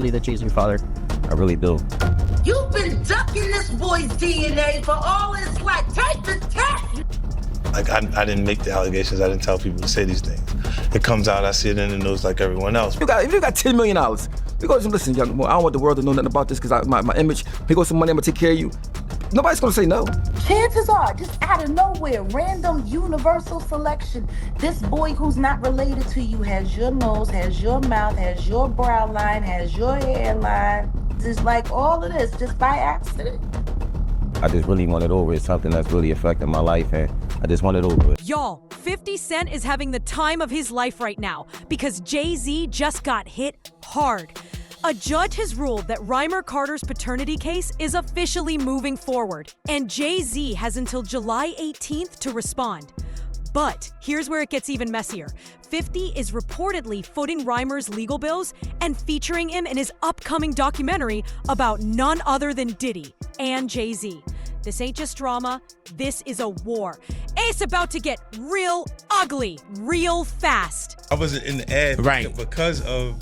that Jay's your father. I really do. You've been ducking this boy's DNA for all his life. Take the test. Like, I didn't make the allegations. I didn't tell people to say these things. It comes out, I see it in the news like everyone else. If you got $10 million, we go, listen, young boy, I don't want the world to know nothing about this because my image, here goes some money, I'm gonna take care of you. Nobody's gonna say no. Chances are, just out of nowhere, random universal selection, this boy who's not related to you has your nose, has your mouth, has your brow line, has your hairline. Just like all of this, just by accident. I just really want it over. It's something that's really affecting my life, and I just want it over. Y'all, 50 Cent is having the time of his life right now because Jay-Z just got hit hard. A judge has ruled that Rymir Carter's paternity case is officially moving forward, and Jay-Z has until July 18th to respond. But here's where it gets even messier. 50 is reportedly footing Rymir's legal bills and featuring him in his upcoming documentary about none other than Diddy and Jay-Z. This ain't just drama, this is a war. It's about to get real ugly, real fast. I wasn't in the ad because of,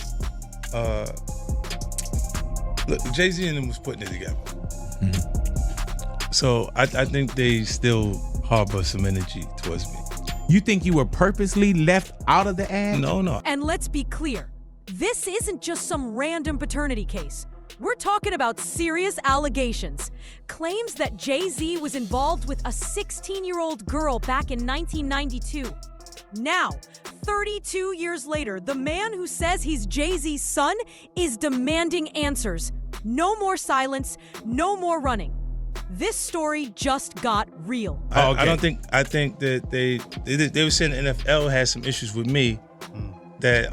look, Jay-Z and them was putting it together. Mm-hmm. So I think they still harbor some energy towards me. You think you were purposely left out of the ad? No. And let's be clear, this isn't just some random paternity case. We're talking about serious allegations. Claims that Jay-Z was involved with a 16-year-old girl back in 1992. Now, 32 years later, the man who says he's Jay-Z's son is demanding answers. No more silence, no more running. This story just got real. I think that they were saying the NFL has some issues with me that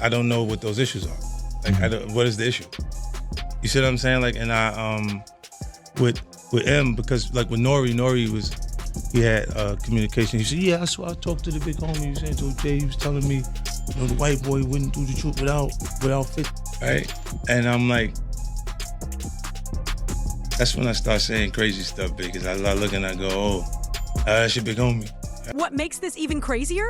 I don't know what those issues are. Like, what is the issue? You see what I'm saying? Like, and I with M, because like with Nori he had communication. He said, yeah, I talked to the big homie. He was saying to Jay, he was telling me, you know, the white boy wouldn't do the truth without fit, right? And I'm like, that's when I start saying crazy stuff, because I look and I go, oh, that's your big homie. What makes this even crazier?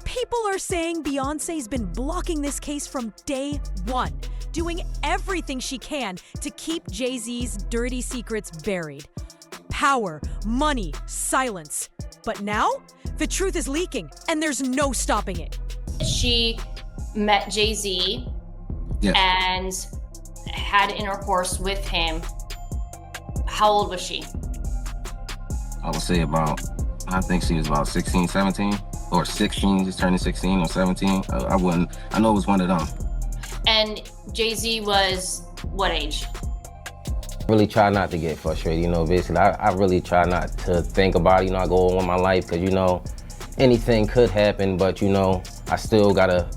People are saying Beyoncé's been blocking this case from day one, doing everything she can to keep Jay-Z's dirty secrets buried. Power, money, silence. But now, the truth is leaking, and there's no stopping it. She met Jay-Z and had intercourse with him. How old was she? I would say I think she was about 16, 17, or 16, just turning 16 or 17. I know it was one of them. And Jay-Z was what age? Really try not to get frustrated, basically. I really try not to think about it, I go on with my life, because, anything could happen, but, I still gotta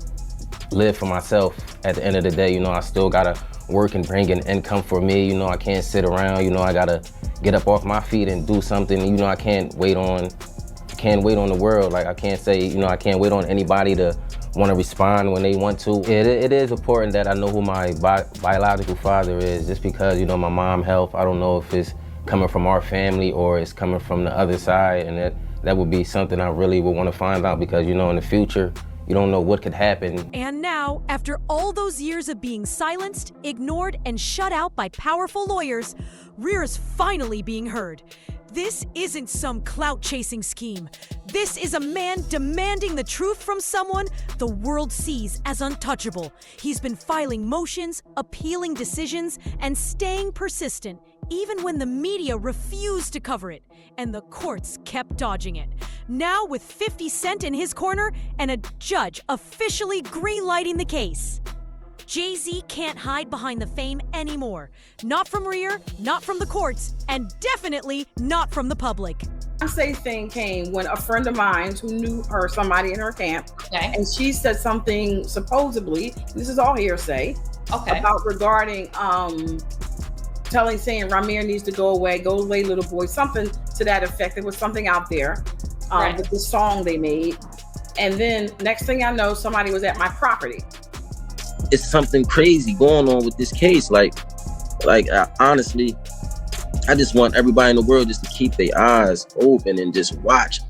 live for myself at the end of the day, I still gotta work and bring an income for me, I can't sit around, I gotta get up off my feet and do something, I can't wait on the world. Like, I can't say, I can't wait on anybody to want to respond when they want to. It is important that I know who my biological father is, just because, my mom's health, I don't know if it's coming from our family or it's coming from the other side, and that would be something I really would want to find out, because, in the future, you don't know what could happen. And now, after all those years of being silenced, ignored, and shut out by powerful lawyers, Rymir is finally being heard. This isn't some clout-chasing scheme. This is a man demanding the truth from someone the world sees as untouchable. He's been filing motions, appealing decisions, and staying persistent, even when the media refused to cover it, and the courts kept dodging it. Now, with 50 Cent in his corner and a judge officially green-lighting the case, Jay-Z can't hide behind the fame anymore. Not from Rymir, not from the courts, and definitely not from the public. Beyonce thing came when a friend of mine who knew her, somebody in her camp, and she said something supposedly, this is all hearsay, about regarding saying Rymir needs to go away little boy, something to that effect. There was something out there with the song they made. And then next thing I know, somebody was at my property. It's something crazy going on with this case. Honestly, I just want everybody in the world just to keep their eyes open and just watch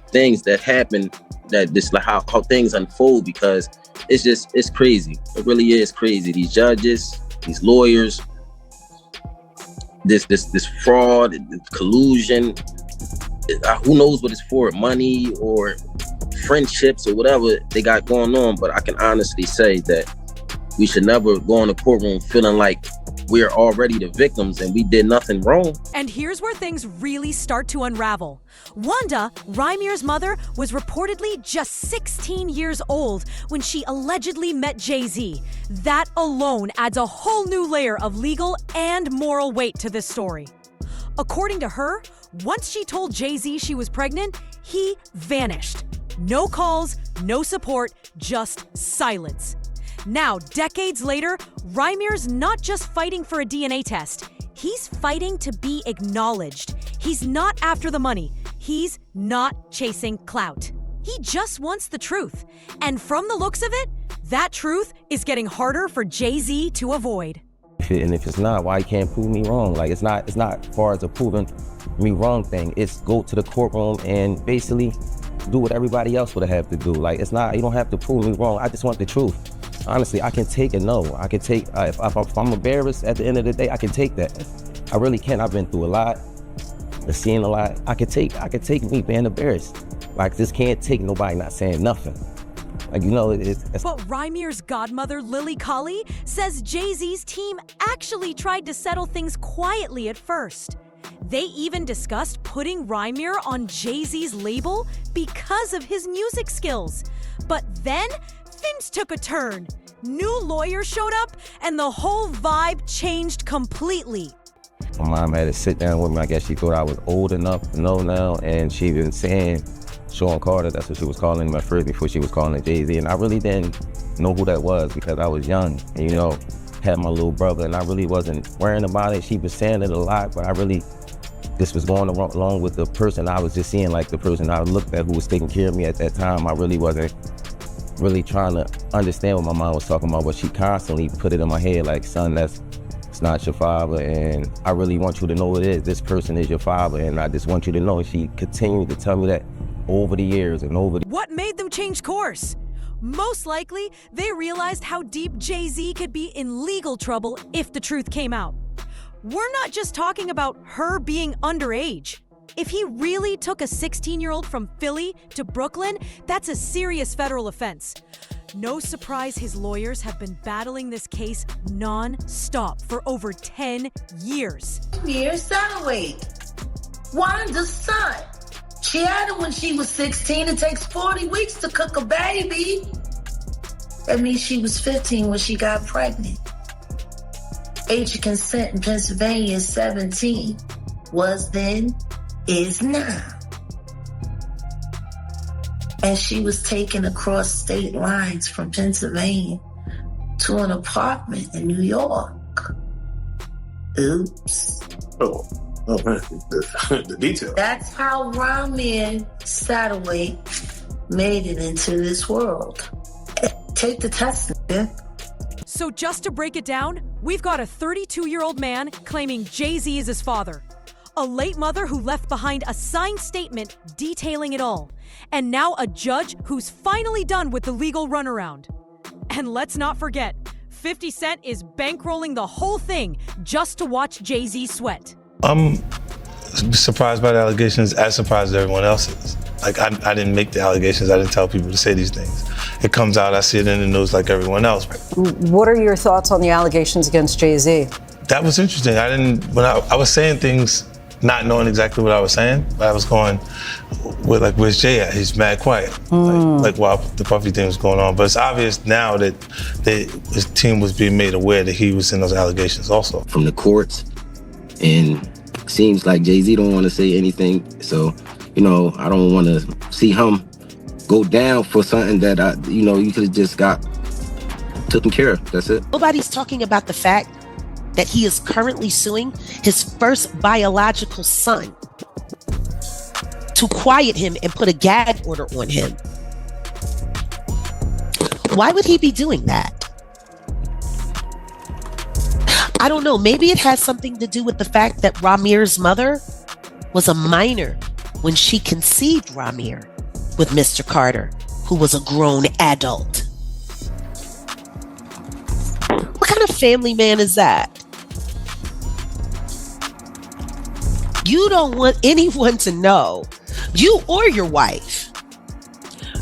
things that happen, that just like how things unfold, because it's crazy. It really is crazy. These judges, these lawyers, this fraud, collusion. Who knows what it's for? Money or friendships or whatever they got going on. But I can honestly say that we should never go in the courtroom feeling like we're already the victims and we did nothing wrong. And here's where things really start to unravel. Wanda, Rymir's mother, was reportedly just 16 years old when she allegedly met Jay-Z. That alone adds a whole new layer of legal and moral weight to this story. According to her, once she told Jay-Z she was pregnant, he vanished. No calls, no support, just silence. Now, decades later, Rymir's not just fighting for a DNA test. He's fighting to be acknowledged. He's not after the money. He's not chasing clout. He just wants the truth. And from the looks of it, that truth is getting harder for Jay-Z to avoid. And if it's not, why you can't prove me wrong? Like, it's not as far as a proving me wrong thing. It's go to the courtroom and basically do what everybody else would have to do. Like, it's not, you don't have to prove me wrong. I just want the truth. Honestly, I can take a no. I can take, if I'm embarrassed at the end of the day, I can take that. I really can. I've been through a lot, I've seen a lot. I can take me being embarrassed. Like, this can't take nobody not saying nothing. Like, you know, But Rymir's godmother, Lily Colley, says Jay-Z's team actually tried to settle things quietly at first. They even discussed putting Rymir on Jay-Z's label because of his music skills. But then things took a turn. New lawyers showed up and the whole vibe changed completely. My mom had to sit down with me. I guess she thought I was old enough to know now, and she been saying Sean Carter, that's what she was calling him at first before she was calling it Jay-Z. And I really didn't know who that was because I was young and, you know, had my little brother, and I really wasn't worrying about it. She was saying it a lot, but I really, this was going along with the person I was just seeing, like the person I looked at who was taking care of me at that time. I really wasn't really trying to understand what my mom was talking about, but she constantly put it in my head like, son, it's not your father, and I really want you to know it is. This person is your father, and I just want you to know. She continued to tell me that over the years and over the... What made them change course? Most likely, they realized how deep Jay-Z could be in legal trouble if the truth came out. We're not just talking about her being underage. If he really took a 16-year-old from Philly to Brooklyn, that's a serious federal offense. No surprise his lawyers have been battling this case non-stop for over 10 years. Years Satterway, Wanda's son. She had him when she was 16. It takes 40 weeks to cook a baby. That means she was 15 when she got pregnant. Age of consent in Pennsylvania is 17. Was then, is now. And she was taken across state lines from Pennsylvania to an apartment in New York. Oops. Oh man, the detail. That's how Rymir Satterway made it into this world. Take the test, man. So just to break it down, we've got a 32-year-old man claiming Jay-Z is his father, a late mother who left behind a signed statement detailing it all, and now a judge who's finally done with the legal runaround. And let's not forget, 50 Cent is bankrolling the whole thing just to watch Jay-Z sweat. I'm surprised by the allegations, as surprised as everyone else is. Like, I didn't make the allegations, I didn't tell people to say these things. It comes out, I see it in the news like everyone else. What are your thoughts on the allegations against Jay-Z? That was interesting. When I was saying things, not knowing exactly what I was saying, but I was going with, like, where's Jay at? He's mad quiet. Like while the Puffy thing was going on. But it's obvious now that his team was being made aware that he was in those allegations also. From the courts, and seems like Jay-Z don't want to say anything. So, you know, I don't want to see him go down for something that you could have just got taken care of. That's it. Nobody's talking about the fact that he is currently suing his first biological son to quiet him and put a gag order on him. Why would he be doing that? I don't know. Maybe it has something to do with the fact that Rymir's mother was a minor when she conceived Rymir with Mr. Carter, who was a grown adult. family man is that? You don't want anyone to know, you or your wife,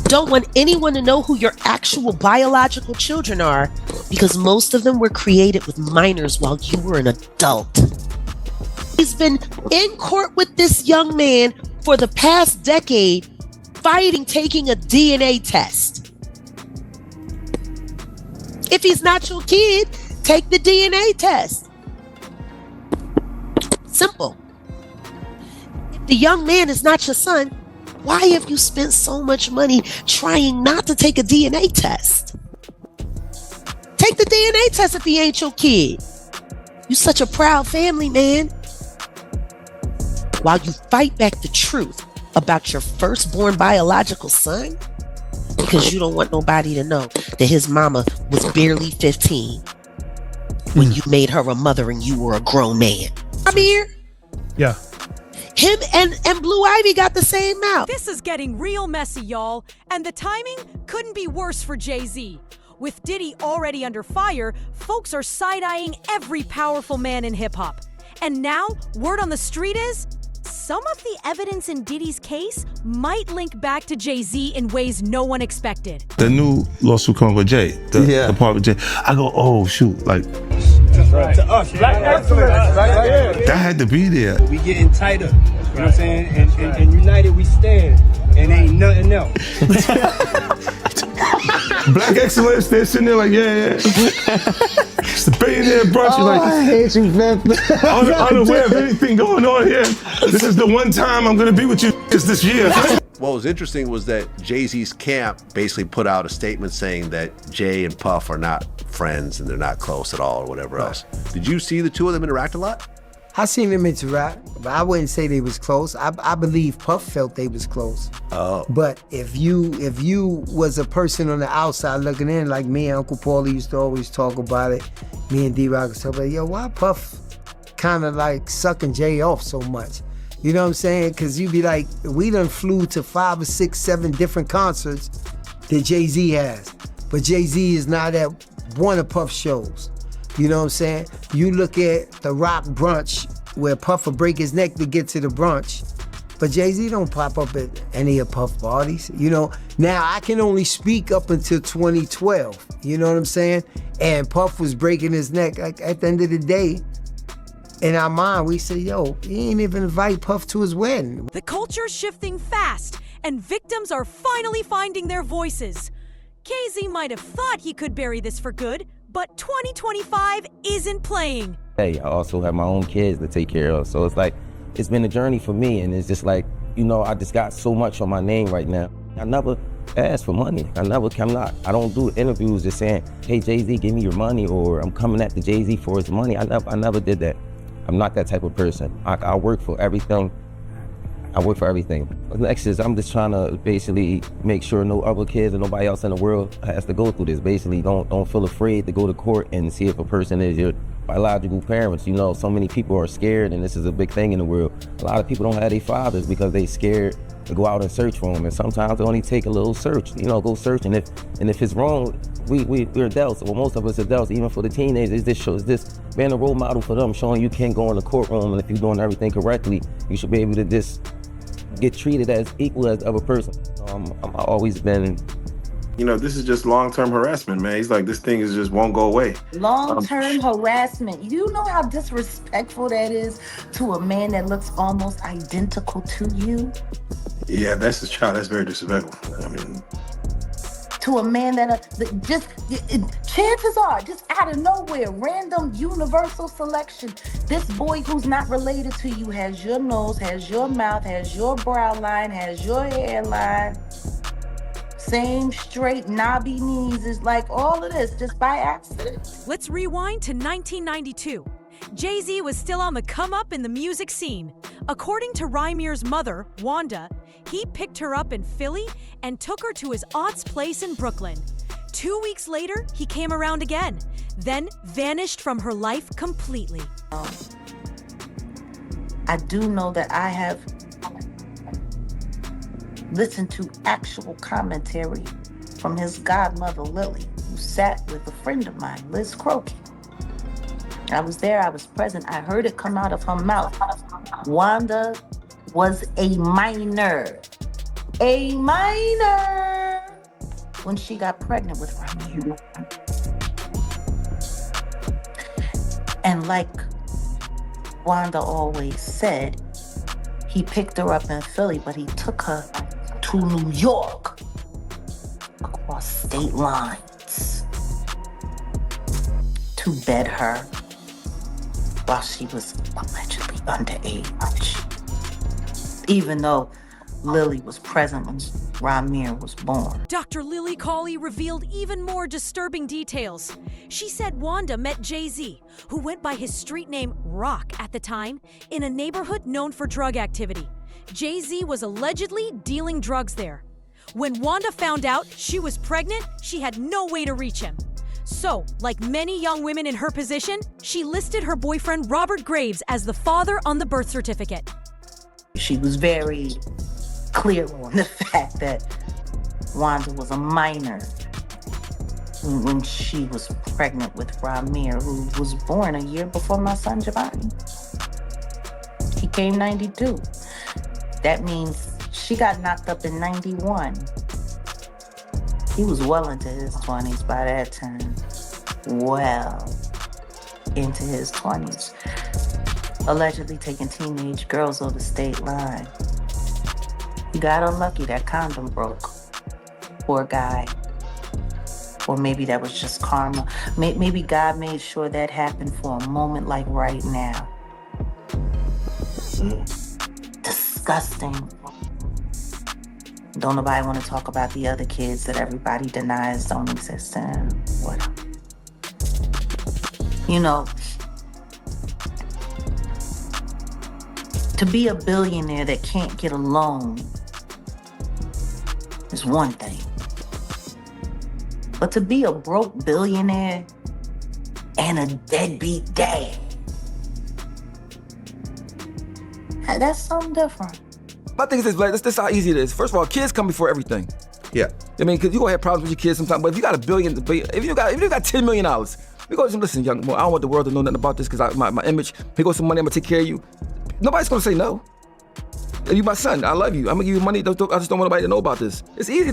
don't want anyone to know who your actual biological children are because most of them were created with minors while you were an adult. He's been in court with this young man for the past decade, fighting taking a DNA test. If he's not your kid, take the DNA test. Simple. If the young man is not your son, why have you spent so much money trying not to take a DNA test? Take the DNA test if he ain't your kid. You such a proud family, man. While you fight back the truth about your firstborn biological son, because you don't want nobody to know that his mama was barely 15 when you made her a mother and you were a grown man. Rymir? Yeah. Him and Blue Ivy got the same mouth. This is getting real messy, y'all. And the timing couldn't be worse for Jay-Z. With Diddy already under fire, folks are side-eyeing every powerful man in hip-hop. And now, word on the street is, some of the evidence in Diddy's case might link back to Jay-Z in ways no one expected. The new lawsuit coming with Jay, the part with Jay. I go, oh shoot, like Right. To us, black excellence. that had to be there. We getting tighter, you know what I'm saying? And united we stand, and ain't nothing else. Black excellence, they're sitting there like, yeah. It's the billionaire brunch. Oh, Like, I hate you, man. unaware of anything going on here. This is the one time I'm gonna be with you this year. What was interesting was that Jay-Z's camp basically put out a statement saying that Jay and Puff are not friends and they're not close at all or whatever else. Did you see the two of them interact a lot? I seen them interact, but I wouldn't say they was close. I believe Puff felt they was close. Oh. But if you was a person on the outside looking in, like me and Uncle Paulie used to always talk about it, me and D-Rock would talk about, yo, why Puff kind of like sucking Jay off so much? You know what I'm saying? Because you be like, we done flew to 5 or 6, 7 different concerts that Jay-Z has. But Jay-Z is not at one of Puff's shows. You know what I'm saying? You look at the Rock brunch where Puff will break his neck to get to the brunch, but Jay-Z don't pop up at any of Puff parties. You know, now I can only speak up until 2012. You know what I'm saying? And Puff was breaking his neck. Like at the end of the day, in our mind, we say, yo, he ain't even invite Puff to his wedding. The culture's shifting fast, and victims are finally finding their voices. KZ might have thought he could bury this for good, but 2025 isn't playing. Hey, I also have my own kids to take care of, so it's like, it's been a journey for me, and it's just like, you know, I just got so much on my name right now. I never ask for money. I don't do interviews just saying, hey, Jay-Z, give me your money, or I'm coming at the Jay-Z for his money. I never did that. I'm not that type of person. I work for everything. The next is I'm just trying to basically make sure no other kids or nobody else in the world has to go through this. Basically, don't feel afraid to go to court and see if a person is your biological parents. You know, so many people are scared, and this is a big thing in the world. A lot of people don't have their fathers because they scared to go out and search for them. And sometimes it only take a little search. You know, go search, and if it's wrong, we're adults. Well, most of us adults, even for the teenagers, this being a role model for them, showing you can go in the courtroom, and if you're doing everything correctly, you should be able to just get treated as equal as the other person. I've always been. You know, this is just long-term harassment, man. He's like, this thing is just won't go away. Long-term harassment. You know how disrespectful that is to a man that looks almost identical to you? Yeah, that's his child. That's very disrespectful. I mean, to a man that chances are, just out of nowhere, random universal selection, this boy who's not related to you has your nose, has your mouth, has your brow line, has your hairline, same straight knobby knees, is like all of this just by accident. Let's rewind to 1992. Jay-Z was still on the come up in the music scene. According to Rymir's mother, Wanda, he picked her up in Philly and took her to his aunt's place in Brooklyn. 2 weeks later, he came around again, then vanished from her life completely. I do know that I have listened to actual commentary from his godmother, Lily, who sat with a friend of mine, Liz Croakey. I was there, I was present. I heard it come out of her mouth. Wanda was a minor. A minor when she got pregnant with Rymir. And like Wanda always said, he picked her up in Philly, but he took her to New York across state lines to bed her while she was allegedly underage. Even though Lily was present when Rymir was born. Dr. Lily Cawley revealed even more disturbing details. She said Wanda met Jay-Z, who went by his street name Rock at the time, in a neighborhood known for drug activity. Jay-Z was allegedly dealing drugs there. When Wanda found out she was pregnant, she had no way to reach him. So, like many young women in her position, she listed her boyfriend Robert Graves as the father on the birth certificate. She was very clear on the fact that Wanda was a minor when she was pregnant with Rymir, who was born a year before my son Giovanni. He came 92. That means she got knocked up in 91. He was well into his 20s by that time. Well into his 20s. Allegedly taking teenage girls over state line. He got unlucky, that condom broke. Poor guy. Or maybe that was just karma. Maybe God made sure that happened for a moment like right now. Disgusting. Don't nobody want to talk about the other kids that everybody denies don't exist and whatever. You know, to be a billionaire that can't get a loan is one thing. But to be a broke billionaire and a deadbeat dad, that's something different. My thing is this, Blake, this is how easy it is. First of all, kids come before everything. Yeah. I mean, because you're going to have problems with your kids sometimes, but if you got $1 billion, if you got $10 million, we go, listen, young boy, I don't want the world to know nothing about this because my image, here goes some money, I'm going to take care of you. Nobody's going to say no. And you my son, I love you. I'm going to give you money. I just don't want nobody to know about this. It's easy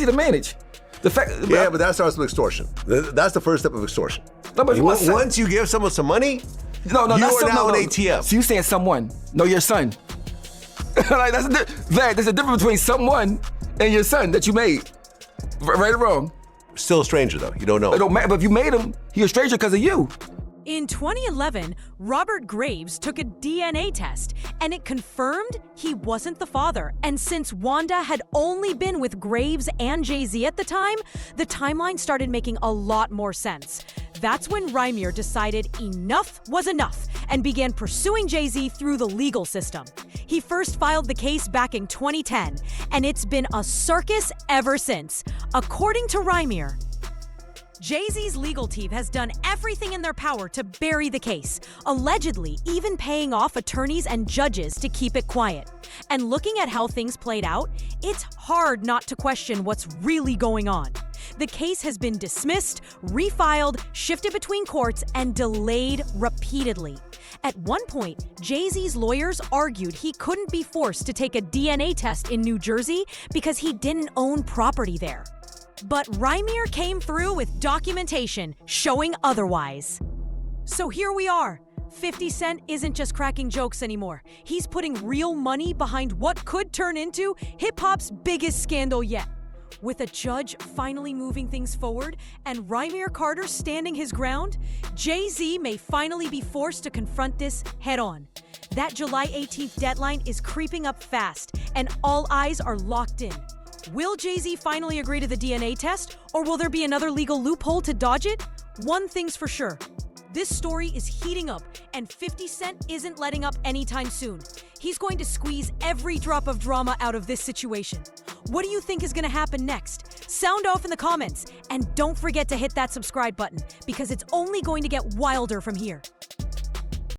to manage. The fact, yeah, but that starts with extortion. That's the first step of extortion. No, but once you give someone some money, you are now an ATM. So you saying someone, no, your son. Like there's a difference between someone and your son that you made. Right or wrong? Still a stranger though. You don't know. It don't matter, but if you made him, he's a stranger because of you. In 2011, Robert Graves took a DNA test, and it confirmed he wasn't the father. And since Wanda had only been with Graves and Jay-Z at the time, the timeline started making a lot more sense. That's when Rymir decided enough was enough and began pursuing Jay-Z through the legal system. He first filed the case back in 2010, and it's been a circus ever since. According to Rymir, Jay-Z's legal team has done everything in their power to bury the case, allegedly even paying off attorneys and judges to keep it quiet. And looking at how things played out, it's hard not to question what's really going on. The case has been dismissed, refiled, shifted between courts, and delayed repeatedly. At one point, Jay-Z's lawyers argued he couldn't be forced to take a DNA test in New Jersey because he didn't own property there. But Rymir came through with documentation showing otherwise. So here we are. 50 Cent isn't just cracking jokes anymore. He's putting real money behind what could turn into hip-hop's biggest scandal yet. With a judge finally moving things forward and Rymir Carter standing his ground, Jay-Z may finally be forced to confront this head-on. That July 18th deadline is creeping up fast, and all eyes are locked in. Will Jay-Z finally agree to the DNA test, or will there be another legal loophole to dodge it? One thing's for sure. This story is heating up, and 50 Cent isn't letting up anytime soon. He's going to squeeze every drop of drama out of this situation. What do you think is going to happen next? Sound off in the comments, and don't forget to hit that subscribe button, because it's only going to get wilder from here.